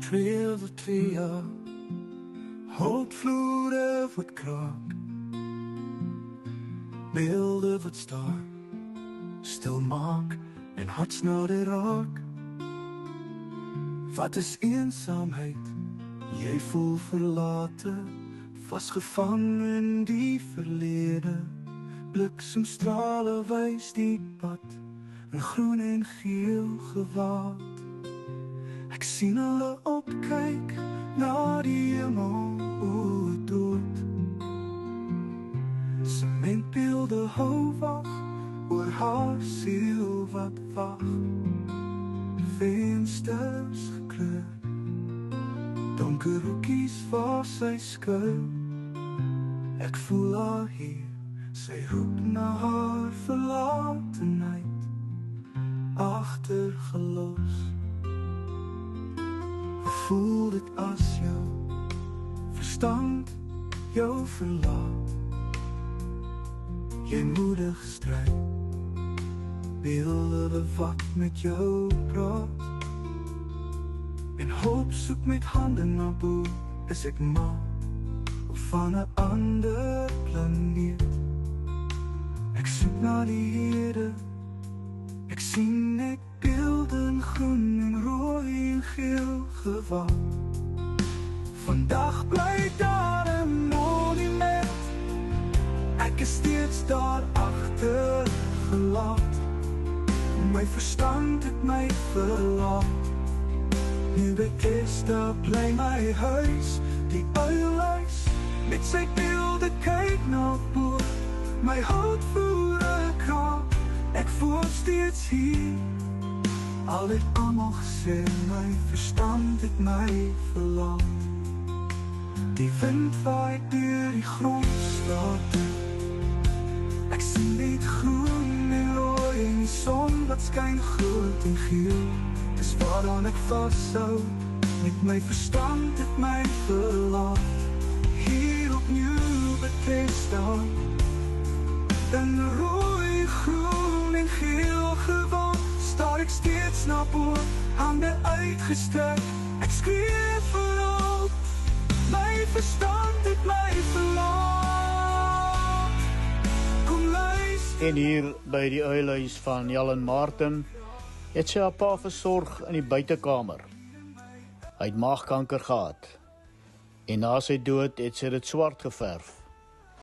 trail wat via houtvloere wat kraak, beelde wat staan, stil maak en hartsnade raak. Wat is eensaamheid? Jy voel verlate, vasgevang in die verlede. Bliksemstrale wys die pad, in groen en geel gewaad. Ek sien hulle opkyk na die hemel, o dood. Sementbeelde hou wag oor haar siel wat wag. Vensters gekleur, donker hoekies waar sy skuil. Ek voel haar hier, sy roep na haar verlatenheid, agtergelos. Voel dit as jou verstand jou verlaat. Jy moedig stryd, beelde wat met jou praat. En hoop soek met hande na bo, is ek ma of van 'n ander planeet. Ek soek na die Here, ek sien net beelde in groen en rooi en geel gewaad. Vandag bly daar 'n monument, ek is steeds daar agtergelaat. My verstand het my verlaat. Nu Bethesda bly my huis, die uilhuis met sy beelde kyk na bo. My hout voer 'n kraak, ek voel steeds hier. Al het almal gesê, my verstand het my verlaat. Die wind waai deur die grondstrate, ek sien net groen en rooi en die son wat skyn groot en geel. Dis waaraan ek vashou, met my verstand het my verlaat. Hier opnieuw Bethesda, in rooi, groen en geel gewaad, staar ek steeds na bo, hande uitgestrek. Ek skree vir hulp, my verstand het my verlaat. Kom luister. En hier by die uilhuis van Jan Martin het sy haar pa versorg in die buitekamer. Hy het maagkanker gehad en na sy dood het sy dit swart geverf.